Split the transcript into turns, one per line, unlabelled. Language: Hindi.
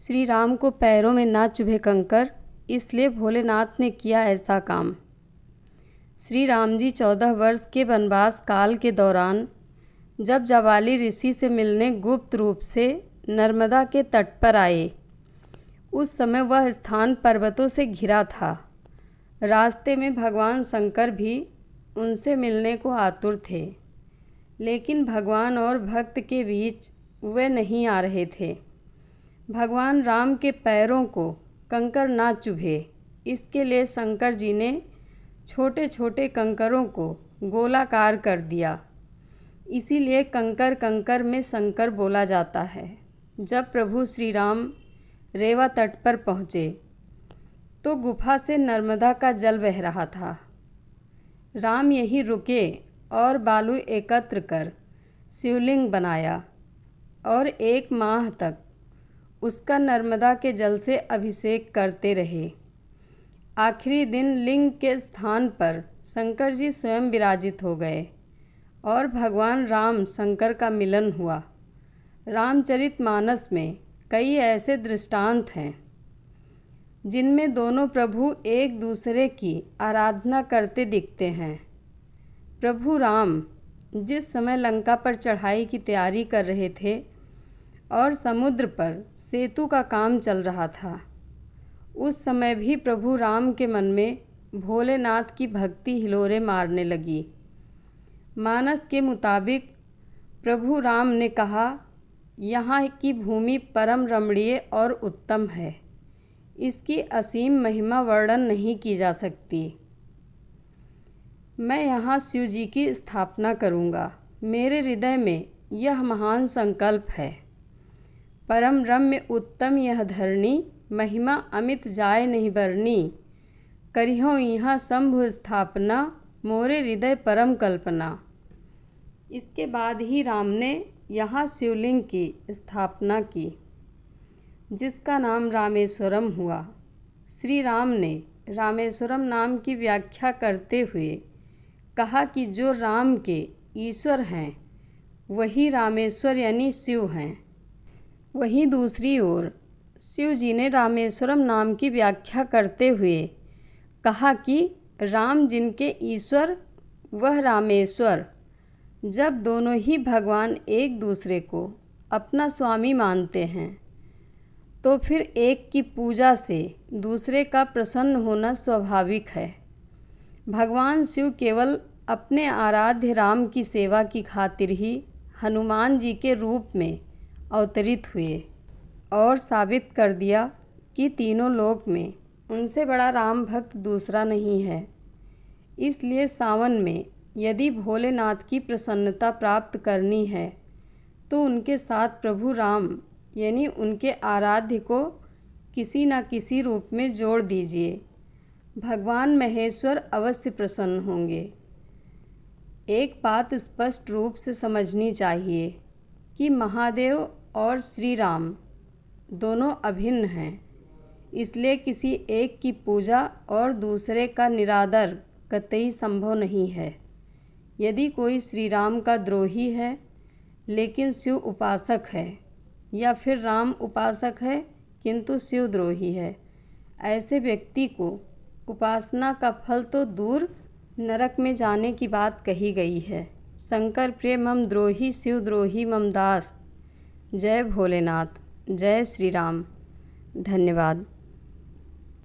श्री राम को पैरों में ना चुभे कंकर, इसलिए भोलेनाथ ने किया ऐसा काम। श्री राम जी 14 वर्ष के वनवास काल के दौरान जब जाबाली ऋषि से मिलने गुप्त रूप से नर्मदा के तट पर आए, उस समय वह स्थान पर्वतों से घिरा था। रास्ते में भगवान शंकर भी उनसे मिलने को आतुर थे, लेकिन भगवान और भक्त के बीच वे नहीं आ रहे थे। भगवान राम के पैरों को कंकर ना चुभे, इसके लिए शंकर जी ने छोटे छोटे कंकरों को गोलाकार कर दिया। इसीलिए कंकर कंकर में शंकर बोला जाता है। जब प्रभु श्री राम रेवा तट पर पहुँचे तो गुफा से नर्मदा का जल बह रहा था। राम यहीं रुके और बालू एकत्र कर शिवलिंग बनाया और 1 माह तक उसका नर्मदा के जल से अभिषेक करते रहे। आखिरी दिन लिंग के स्थान पर शंकर जी स्वयं विराजित हो गए और भगवान राम शंकर का मिलन हुआ। रामचरितमानस में कई ऐसे दृष्टांत हैं जिनमें दोनों प्रभु एक दूसरे की आराधना करते दिखते हैं। प्रभु राम जिस समय लंका पर चढ़ाई की तैयारी कर रहे थे और समुद्र पर सेतु का काम चल रहा था, उस समय भी प्रभु राम के मन में भोलेनाथ की भक्ति हिलोरे मारने लगी। मानस के मुताबिक प्रभु राम ने कहा, यहाँ की भूमि परम रमणीय और उत्तम है, इसकी असीम महिमा वर्णन नहीं की जा सकती। मैं यहाँ शिव जी की स्थापना करूँगा। मेरे हृदय में यह महान संकल्प है। परम रम्य उत्तम यह धरणी, महिमा अमित जाय नहीं बरनी। करिहो यहाँ शंभु स्थापना, मोरे हृदय परम कल्पना। इसके बाद ही राम ने यहाँ शिवलिंग की स्थापना की, जिसका नाम रामेश्वरम हुआ। श्री राम ने रामेश्वरम नाम की व्याख्या करते हुए कहा कि जो राम के ईश्वर हैं वही रामेश्वर यानी शिव हैं। वहीं दूसरी ओर शिव जी ने रामेश्वरम नाम की व्याख्या करते हुए कहा कि राम जिनके ईश्वर वह रामेश्वर। जब दोनों ही भगवान एक दूसरे को अपना स्वामी मानते हैं तो फिर एक की पूजा से दूसरे का प्रसन्न होना स्वाभाविक है। भगवान शिव केवल अपने आराध्य राम की सेवा की खातिर ही हनुमान जी के रूप में अवतरित हुए और साबित कर दिया कि तीनों लोक में उनसे बड़ा राम भक्त दूसरा नहीं है। इसलिए सावन में यदि भोलेनाथ की प्रसन्नता प्राप्त करनी है तो उनके साथ प्रभु राम यानी उनके आराध्य को किसी न किसी रूप में जोड़ दीजिए। भगवान महेश्वर अवश्य प्रसन्न होंगे। एक बात स्पष्ट रूप से समझनी चाहिए कि महादेव और श्री राम दोनों अभिन्न हैं, इसलिए किसी एक की पूजा और दूसरे का निरादर कतई संभव नहीं है। यदि कोई श्री राम का द्रोही है लेकिन शिव उपासक है, या फिर राम उपासक है किंतु शिव द्रोही है, ऐसे व्यक्ति को उपासना का फल तो दूर नरक में जाने की बात कही गई है। शंकर प्रिय मम द्रोही, शिव द्रोही मम दास। जय भोलेनाथ, जय श्री राम। धन्यवाद।